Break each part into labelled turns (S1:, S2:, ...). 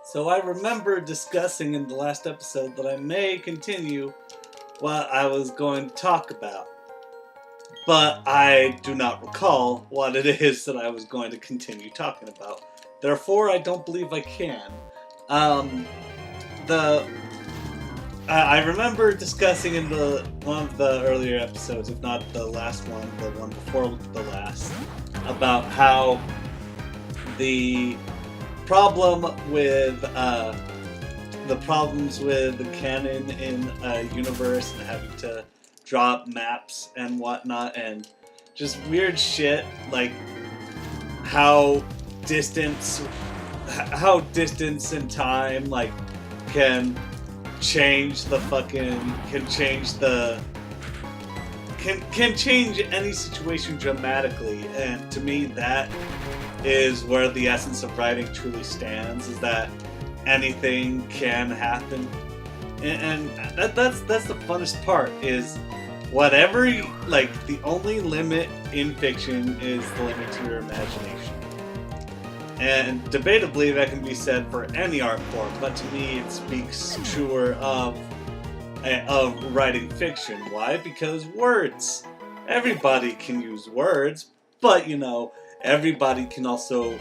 S1: So I remember discussing in the last episode that I may continue what I was going to talk about. But I do not recall what it is that I was going to continue talking about. Therefore, I don't believe I can. I remember discussing in one of the earlier episodes, if not the last one, the one before the last, about how the problems with the canon in a universe and having to drop maps and whatnot, and just weird shit like how distance and time like can change any situation dramatically. And to me, that is where the essence of writing truly stands, is that anything can happen. And that's the funnest part, is whatever, the only limit in fiction is the limit to your imagination. And debatably, that can be said for any art form, but to me it speaks truer of writing fiction. Why? Because words. Everybody can use words, but, everybody can also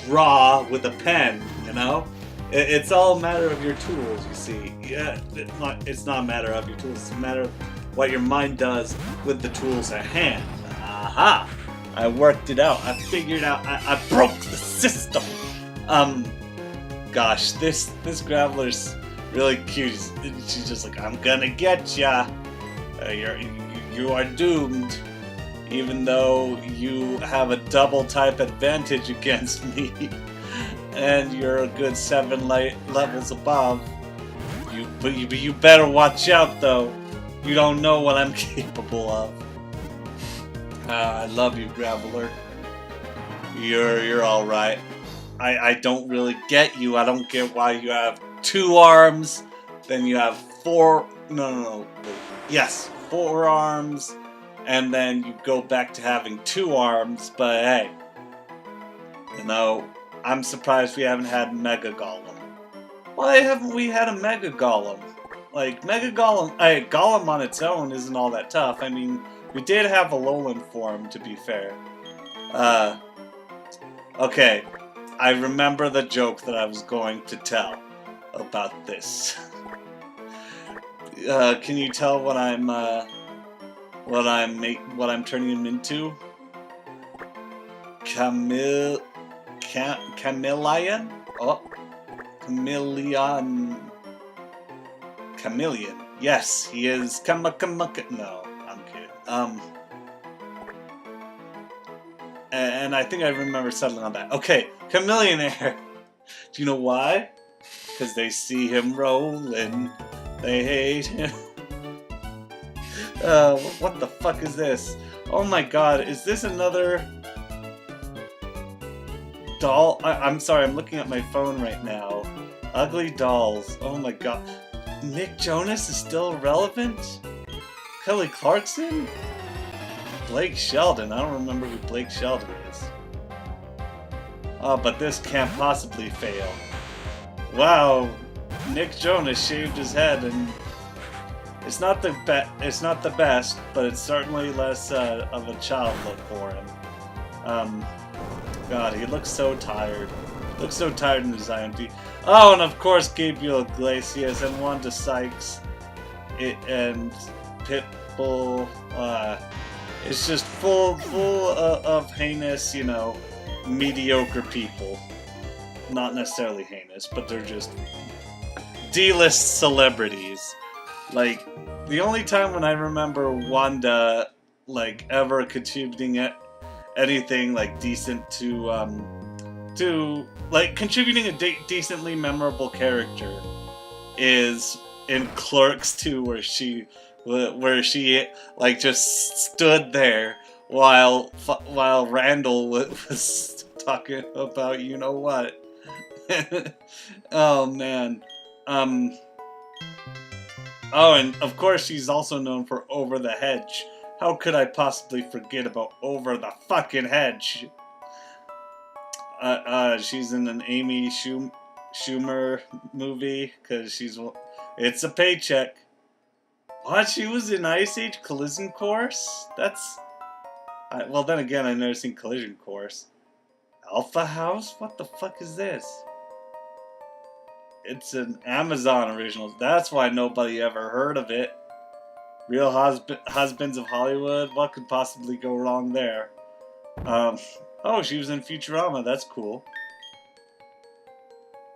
S1: draw with a pen, It's all a matter of your tools, you see. Yeah, it's not a matter of your tools, it's a matter of what your mind does with the tools at hand. Aha! I worked it out. I figured out. I broke the system. Gosh, this Graveler's really cute. She's just like, I'm gonna get ya. You are doomed. Even though you have a double type advantage against me, and you're a good 7 levels above. You better watch out, though. You don't know what I'm capable of. I love you, Graveler. You're all right. I don't really get you. I don't get why you have 2 arms, then you have 4. No. Yes, 4 arms, and then you go back to having 2 arms. But hey, I'm surprised we haven't had Mega Golem. Why haven't we had a Mega Golem? Mega Golem, Golem on its own isn't all that tough. I mean, we did have a Alolan form, to be fair. Okay, I remember the joke that I was going to tell about this. Can you tell what I'm turning him into? Chameleon? Oh, Chameleon. Yes, he is. No, I'm kidding. And I think I remember settling on that. Okay, Chameleonaire. Do you know why? Because they see him rolling. They hate him. What the fuck is this? Oh my god, is this another doll? I'm sorry, I'm looking at my phone right now. Ugly dolls. Oh my god. Nick Jonas is still relevant? Kelly Clarkson? Blake Sheldon. I don't remember who Blake Sheldon is. Oh, but this can't possibly fail. Wow, Nick Jonas shaved his head, and it's not the best, but it's certainly less of a child look for him. God, he looks so tired. Looks so tired in his IMD. Oh, and of course Gabriel Iglesias and Wanda Sykes and Pitbull. It's just full of heinous, mediocre people. Not necessarily heinous, but they're just D-list celebrities. The only time when I remember Wanda, ever contributing anything, decent to contributing a decently memorable character is in Clerks 2, where she just stood there while Randall was talking about what. Oh man. Oh, and of course she's also known for Over the Hedge. How could I possibly forget about Over the fucking Hedge? She's in an Amy Schumer movie because it's a paycheck. What? She was in Ice Age Collision Course? Well, then again, I've never seen Collision Course. Alpha House? What the fuck is this? It's an Amazon original. That's why nobody ever heard of it. Real Husbands of Hollywood? What could possibly go wrong there? Oh, she was in Futurama. That's cool.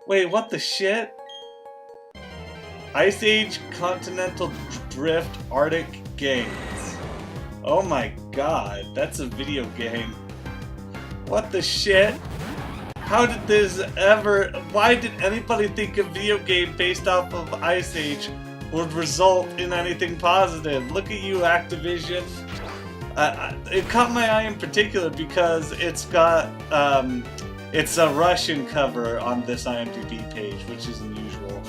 S1: Wait, what the shit? Ice Age Continental Drift Arctic Games. Oh my god, that's a video game. What the shit? How did this ever... Why did anybody think a video game based off of Ice Age would result in anything positive? Look at you, Activision. It caught my eye in particular because it's got... it's a Russian cover on this IMDb page, which is unusual.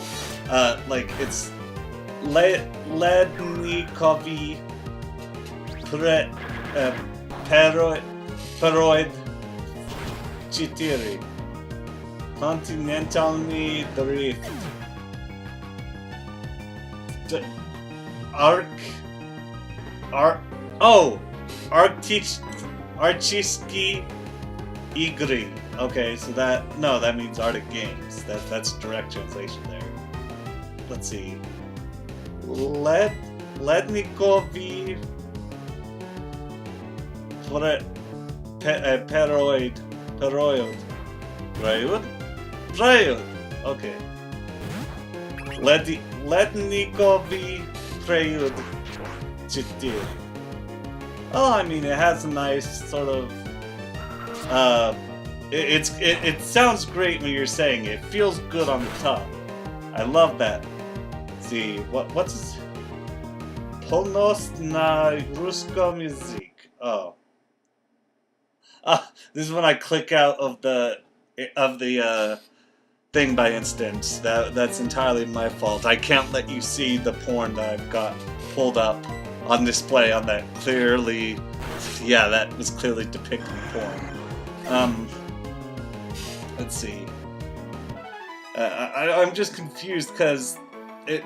S1: Like, it's Lednikovi Peroid Chitiri Continentalny Drift Archiski Igri. Okay, so that means Arctic Games. That's direct translation there. Let's see. Lednikovi Peroid. Okay. Lednikovi Preud Chittir. Oh, I mean, it has a nice sort of. It sounds great when you're saying it. It feels good on the tongue. I love that. Let's see, what's this? Polnos na rusko music. Oh. This is when I click out of the thing by instance. That's entirely my fault. I can't let you see the porn that I've got pulled up on display on that clearly. Yeah, that was clearly depicting porn. Let's see. I'm just confused because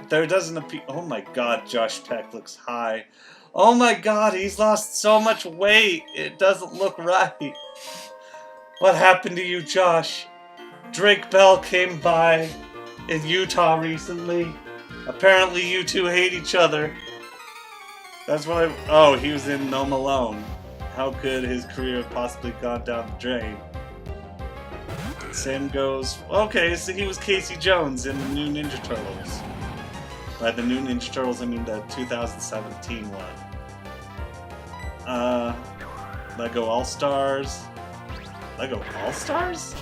S1: there doesn't appear. Oh my god, Josh Peck looks high. Oh my god, he's lost so much weight. It doesn't look right. What happened to you, Josh? Drake Bell came by in Utah recently. Apparently you two hate each other. That's what Oh, he was in No Malone. How could his career have possibly gone down the drain? Same goes... Okay, so he was Casey Jones in the new Ninja Turtles. By the new Ninja Turtles, I mean the 2017 one. Lego All-Stars. Lego All-Stars?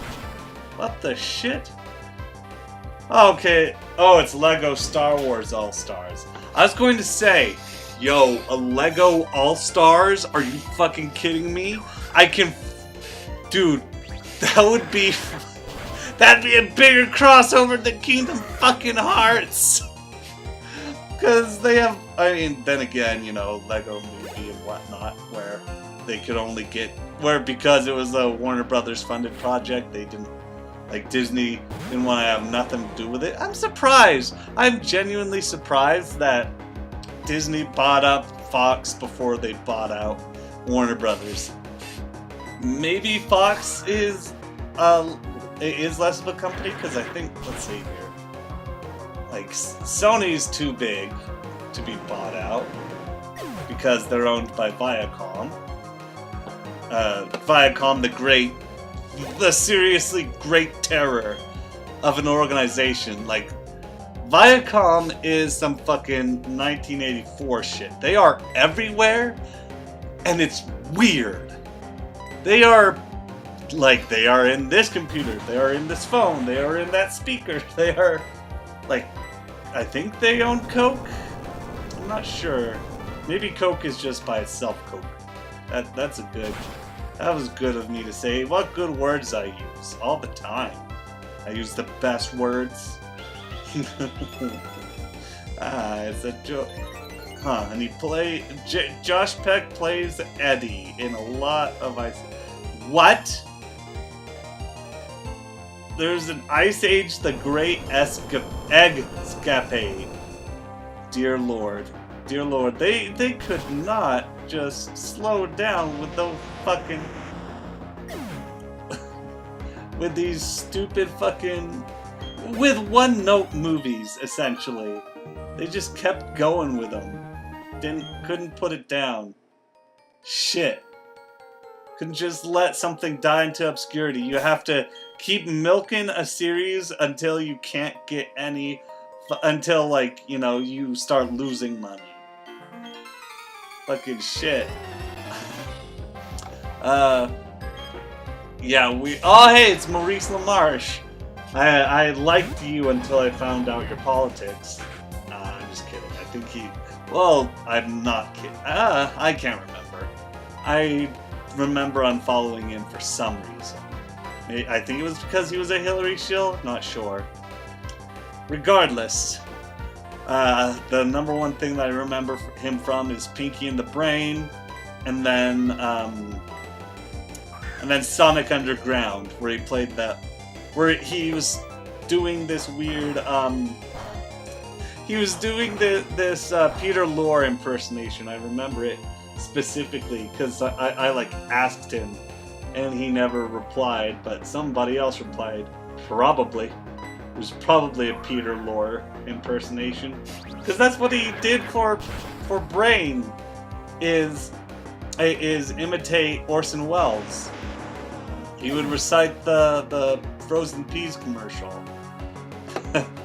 S1: What the shit? Okay. Oh, it's Lego Star Wars All-Stars. I was going to say, yo, a Lego All-Stars? Are you fucking kidding me? Dude, that would be... That'd be a bigger crossover than Kingdom fucking Hearts! Because they have... I mean, then again, you know, Lego Movie and whatnot, where they could only get... Where because it was a Warner Brothers funded project, they didn't... Like, Disney didn't want to have nothing to do with it. I'm surprised. I'm genuinely surprised that Disney bought up Fox before they bought out Warner Brothers. Maybe Fox is less of a company, because I think, let's see here, like, Sony's too big to be bought out, because they're owned by Viacom. Viacom, the seriously great terror of an organization. Like, Viacom is some fucking 1984 shit. They are everywhere, and it's weird. They are in this computer, they are in this phone, they are in that speaker, they are, like, I think they own Coke? I'm not sure. Maybe Coke is just by itself Coke. That was good of me to say. What good words I use all the time. I use the best words. It's a joke. Huh, and Josh Peck plays Eddie in a lot of What? There's an Ice Age the Great Escapade. Dear Lord. Dear Lord. They could not just slow down with those fucking... with these stupid fucking... with one-note movies, essentially. They just kept going with them. Couldn't put it down. Shit. Couldn't just let something die into obscurity. You have to keep milking a series until you can't get any... until, like, you know, you start losing money. Fucking shit. Yeah, oh, hey, it's Maurice LaMarche. I liked you until I found out your politics. Nah, I'm just kidding. I think he... Well, I'm not kidding. I can't remember. I remember unfollowing him for some reason. I think it was because he was a Hillary shill? Not sure. Regardless, the number one thing that I remember him from is Pinky and the Brain, and then Sonic Underground, where he played that, where he was doing this weird, he was doing this Peter Lorre impersonation. I remember it specifically because I like asked him, and he never replied, but somebody else replied, probably. It was probably a Peter Lorre impersonation, because that's what he did for Brain, is imitate Orson Welles. He would recite the Frozen Peas commercial.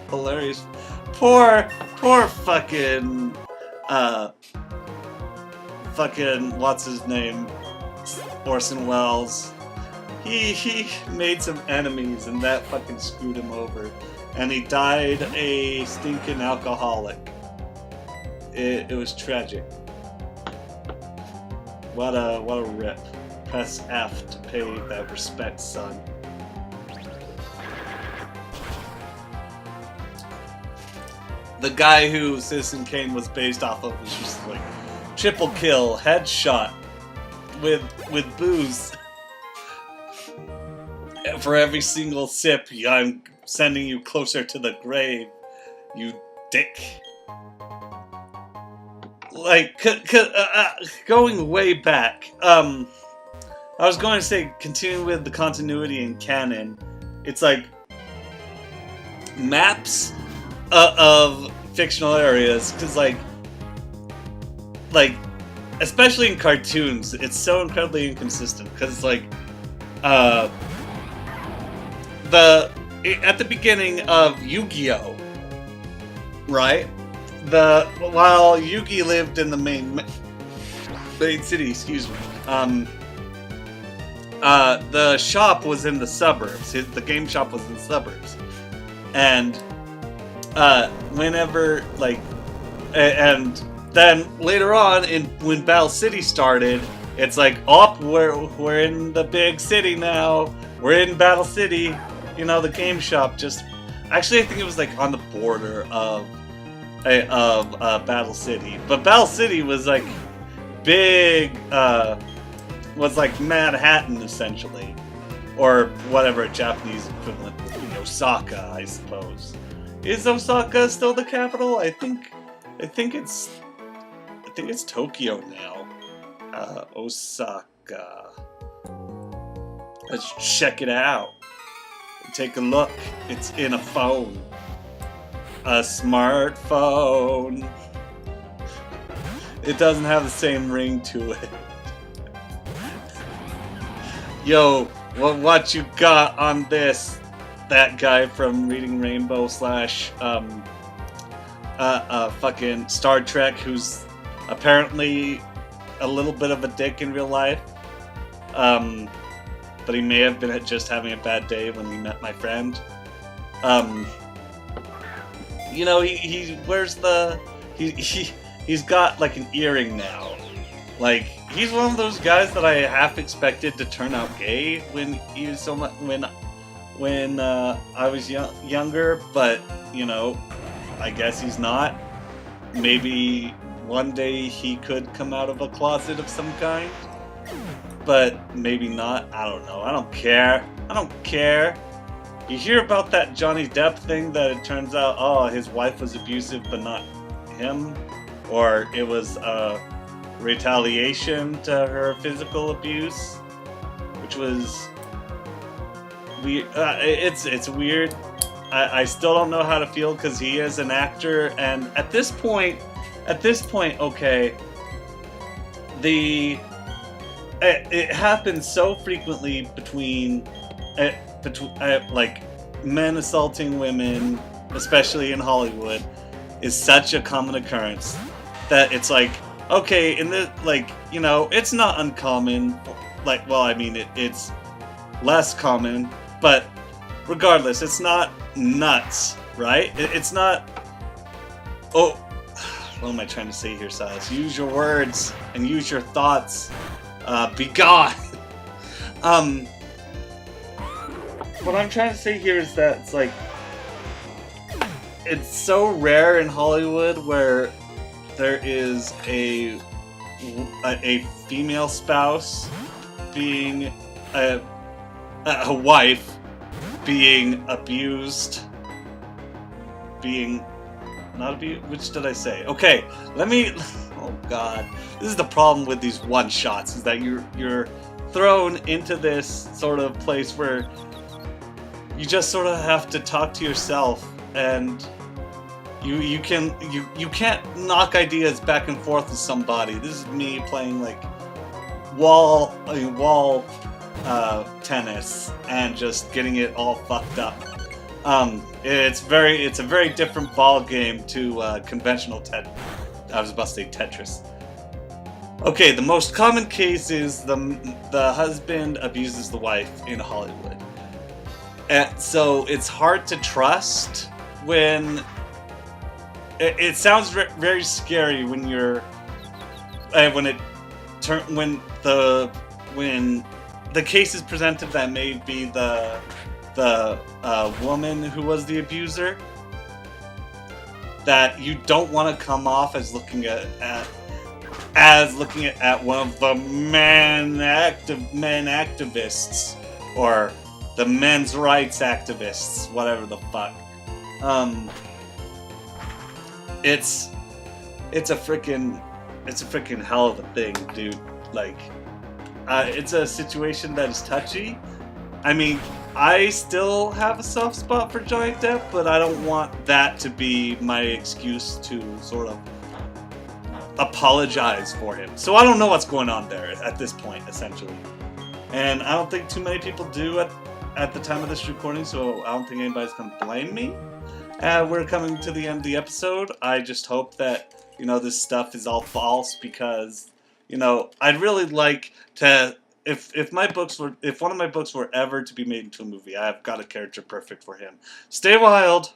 S1: Hilarious. Poor fucking what's his name? Orson Welles. He made some enemies, and that fucking screwed him over. And he died a stinking alcoholic. It was tragic. What a rip. Press F to pay that respect, son. The guy who Citizen Kane was based off of was just like triple kill, headshot with booze. For every single sip, I'm sending you closer to the grave, you dick. Like, going way back, I was going to say, continuing with the continuity in canon, it's like, maps of fictional areas, because like, especially in cartoons, it's so incredibly inconsistent, because it's like, at the beginning of Yu-Gi-Oh, right? While Yugi lived in the main city, excuse me, the shop was in the suburbs. The game shop was in the suburbs, and whenever and then later on, when Battle City started, it's like, oh, we're in the big city now. We're in Battle City. You know, the game shop just... Actually, I think it was, like, on the border of Battle City. But Battle City was, like, big... was, like, Manhattan, essentially. Or whatever a Japanese equivalent would be. Osaka, I suppose. Is Osaka still the capital? I think it's Tokyo now. Osaka. Let's check it out. Take a look. It's in a phone. A smartphone. It doesn't have the same ring to it. Yo, what you got on this? That guy from Reading Rainbow / fucking Star Trek, who's apparently a little bit of a dick in real life. But he may have been just having a bad day when we met my friend. You know, he wears he's got like an earring now. Like, he's one of those guys that I half expected to turn out gay when he was when I was younger, but you know, I guess he's not. Maybe one day he could come out of a closet of some kind. But maybe not. I don't know. I don't care. You hear about that Johnny Depp thing that it turns out, oh, his wife was abusive, but not him, or it was retaliation to her physical abuse, which was weird. It's weird. I still don't know how to feel because he is an actor, and at this point, okay, it happens so frequently between like men assaulting women, especially in Hollywood, is such a common occurrence that it's like, okay, in this, like, you know, it's not uncommon. Like, well, I mean, it's less common, but regardless, it's not nuts, right? It's not. Oh, what am I trying to say here, Silas? Use your words and use your thoughts. Be gone. What I'm trying to say here is that it's like, it's so rare in Hollywood where there is a female spouse being a wife being abused, being not abused. Which did I say? Okay, let me. Oh God, this is the problem with these one shots: is that you're thrown into this sort of place where you just sort of have to talk to yourself, and you can't knock ideas back and forth with somebody. This is me playing like wall tennis and just getting it all fucked up. It's a very different ball game to conventional I was about to say Tetris. Okay, the most common case is the husband abuses the wife in Hollywood. And so it's hard to trust when it sounds very scary when you're when the case is presented that may be the woman who was the abuser, that you don't want to come off as looking at one of the men activists or the men's rights activists, whatever the fuck. It's a freaking hell of a thing, dude. Like, it's a situation that is touchy. I mean, I still have a soft spot for Johnny Depp, but I don't want that to be my excuse to sort of apologize for him. So I don't know what's going on there at this point, essentially. And I don't think too many people do at the time of this recording, so I don't think anybody's going to blame me. We're coming to the end of the episode. I just hope that, you know, this stuff is all false, because, you know, I'd really like to, if one of my books were ever to be made into a movie, I've got a character perfect for him. Stay wild!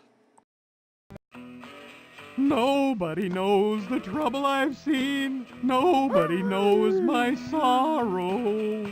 S2: Nobody knows the trouble I've seen. Nobody knows my sorrow.